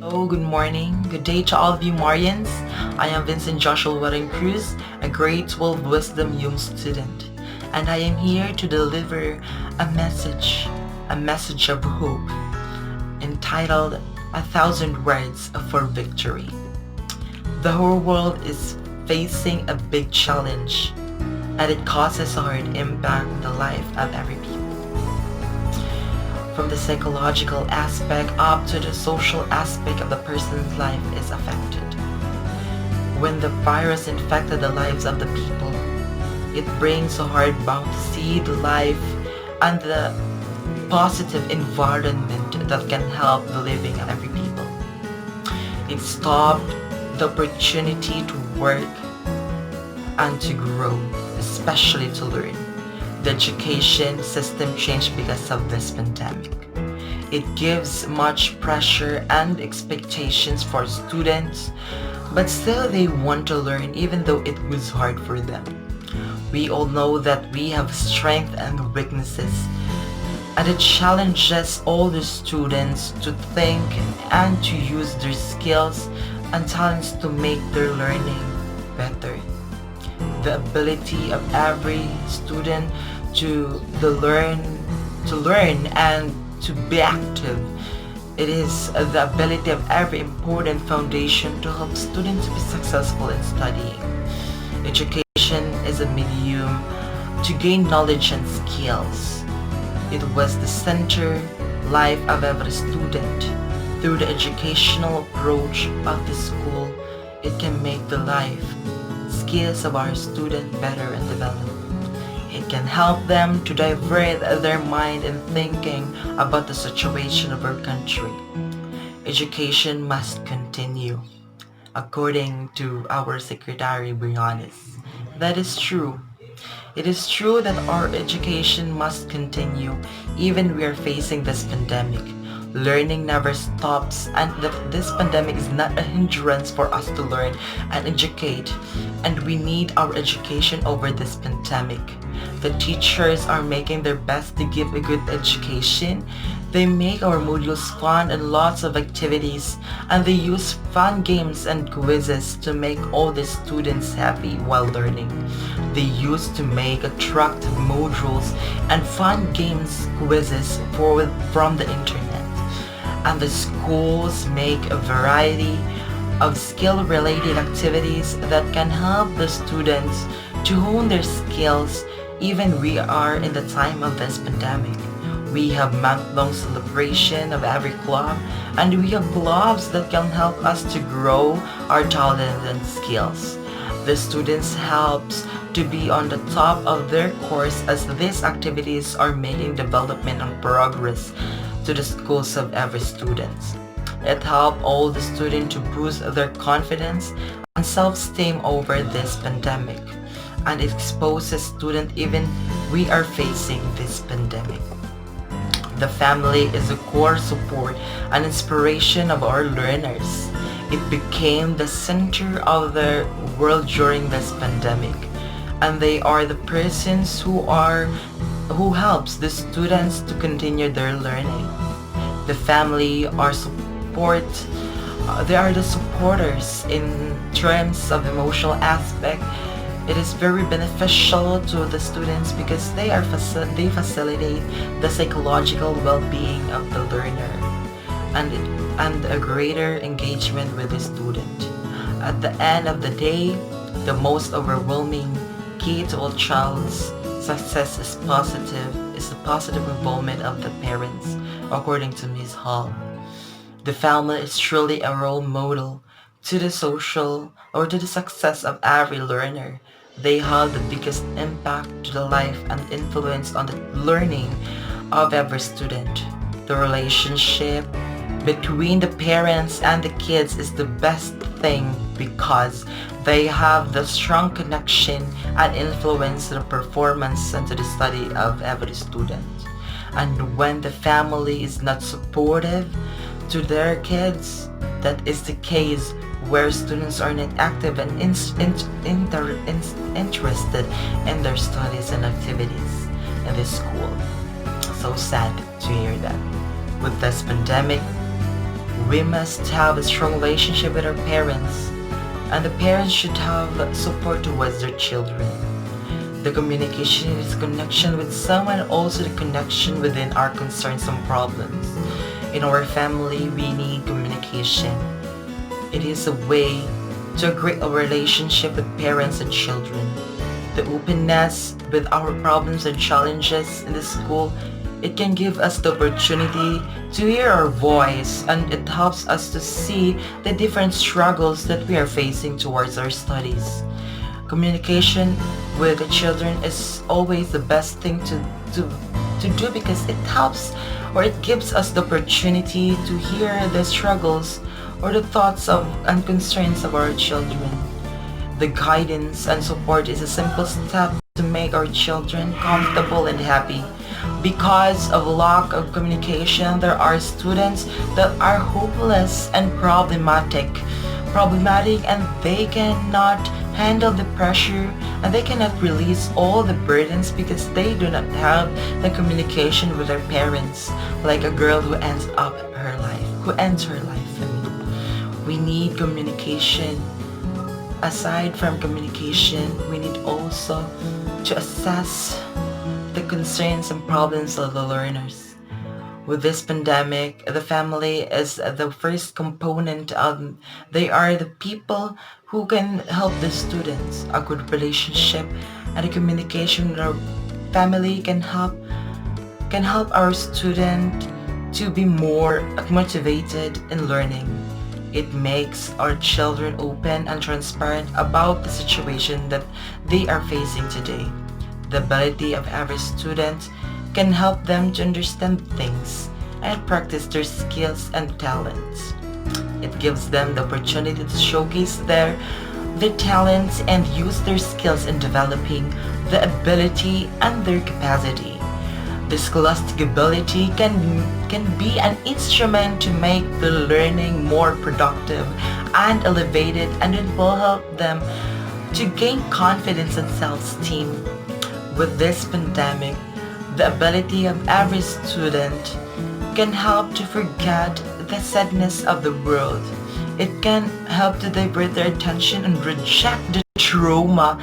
Hello, good morning. Good day to all of you Marians. I am Vincent Joshua Warren Cruz, a grade 12 Wisdom Young student, and I am here to deliver a message of hope, entitled A Thousand Words for Victory. The whole world is facing a big challenge, and it causes a hard impact on the life of every people. From the psychological aspect up to the social aspect of the person's life is affected. When the virus infected the lives of the people, it brings a hard bound to see the life and the positive environment that can help the living of every people. It stopped the opportunity to work and to grow, especially to learn. The education system changed because of this pandemic. It gives much pressure and expectations for students, but still they want to learn even though it was hard for them. We all know that we have strengths and weaknesses, and it challenges all the students to think and to use their skills and talents to make their learning better. The ability of every student to learn and to be active. It is the ability of every important foundation to help students be successful in studying. Education is a medium to gain knowledge and skills. It was the center life of every student. Through the educational approach of the school, it can make the life skills of our student better and develop. It can help them to divert their mind in thinking about the situation of our country. Education must continue, according to our Secretary Marians. That is true. It is true that our education must continue even we are facing this pandemic. Learning never stops, and this pandemic is not a hindrance for us to learn and educate, and we need our education over this pandemic. The teachers are making their best to give a good education. They make our modules fun and lots of activities, and they use fun games and quizzes to make all the students happy while learning. They used to make attractive modules and fun games quizzes from the internet. And the schools make a variety of skill-related activities that can help the students to hone their skills even we are in the time of this pandemic. We have month-long celebration of every club, and we have clubs that can help us to grow our talent and skills. The students helps to be on the top of their course as these activities are making development and progress to the schools of every student. It helps all the students to boost their confidence and self-esteem over this pandemic, and it exposes students even we are facing this pandemic. The family is the core support and inspiration of our learners. It became the center of the world during this pandemic, and they are the persons who helps the students to continue their learning. The family are they are the supporters in terms of emotional aspect. It is very beneficial to the students because they facilitate the psychological well-being of the learner and a greater engagement with the student. At the end of the day, the most overwhelming key to a child's success is the positive involvement of the parents, according to Ms. Hall. The family is truly a role model to the social or to the success of every learner. They have the biggest impact to the life and influence on the learning of every student. The relationship between the parents and the kids is the best thing because they have the strong connection and influence the performance and to the study of every student. And when the family is not supportive to their kids, that is the case where students are not active and interested in their studies and activities in the school. So sad to hear that. With this pandemic, We must have a strong relationship with our parents, and the parents should have support towards their children. The communication is connection with someone, also the connection within our concerns and problems. In our family, we need communication. It is a way to create a relationship with parents and children. The openness with our problems and challenges in the school, it can give us the opportunity to hear our voice, and it helps us to see the different struggles that we are facing towards our studies. Communication with the children is always the best thing to do because it helps, or it gives us the opportunity to hear the struggles or the thoughts of and concerns of our children. The guidance and support is a simple step to make our children comfortable and happy. Because of lack of communication, there are students that are hopeless and problematic, and they cannot handle the pressure, and they cannot release all the burdens because they do not have the communication with their parents, like a girl who ends her life. We need communication. Aside from communication, we need also to assess the concerns and problems of the learners. With this pandemic, the family is the first component of, they are the people who can help the students. A good relationship and a communication with our family can help our student to be more motivated in learning. It makes our children open and transparent about the situation that they are facing today. The ability of every student can help them to understand things and practice their skills and talents. It gives them the opportunity to showcase their talents and use their skills in developing the ability and their capacity. The scholastic ability can be an instrument to make the learning more productive and elevated, and it will help them to gain confidence and self-esteem. With this pandemic, the ability of every student can help to forget the sadness of the world. It can help to divert their attention and reject the trauma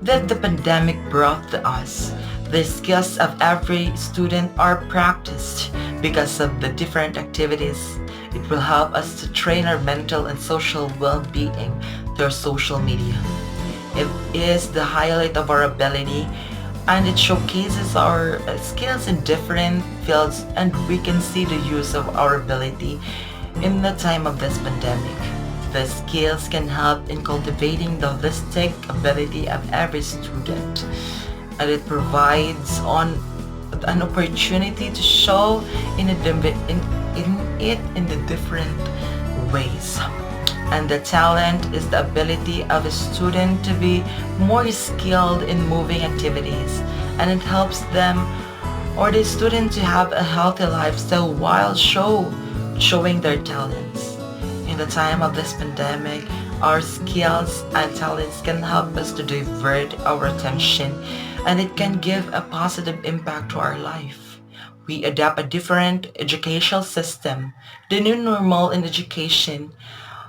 that the pandemic brought to us. The skills of every student are practiced because of the different activities. It will help us to train our mental and social well-being through social media. It is the highlight of our ability, and it showcases our skills in different fields, and we can see the use of our ability in the time of this pandemic. The skills can help in cultivating the holistic ability of every student, and it provides an opportunity to show in the different ways. And the talent is the ability of a student to be more skilled in moving activities, and it helps them or the student to have a healthy lifestyle while showing their talents. In the time of this pandemic, our skills and talents can help us to divert our attention, and it can give a positive impact to our life. We adapt a different educational system, the new normal in education.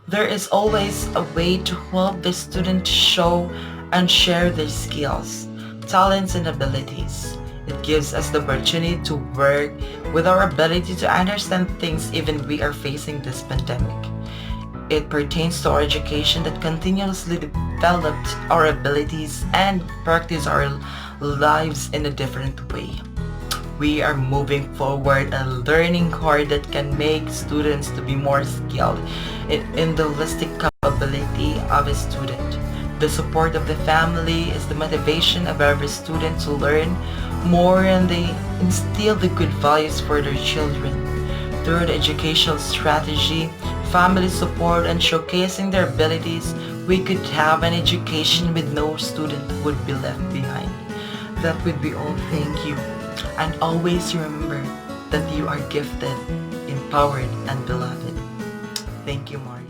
There is always a way to help the student show and share their skills, talents, and abilities. It gives us the opportunity to work with our ability to understand things even we are facing this pandemic. It pertains to our education that continuously developed our abilities and practice our lives in a different way. We are moving forward and learning hard that can make students to be more skilled in the holistic capability of a student. The support of the family is the motivation of every student to learn more, and they instill the good values for their children. Through the educational strategy, family support, and showcasing their abilities, we could have an education with no student would be left behind. That would be all. Thank you. And always remember that you are gifted, empowered, and beloved. Thank you, Marians.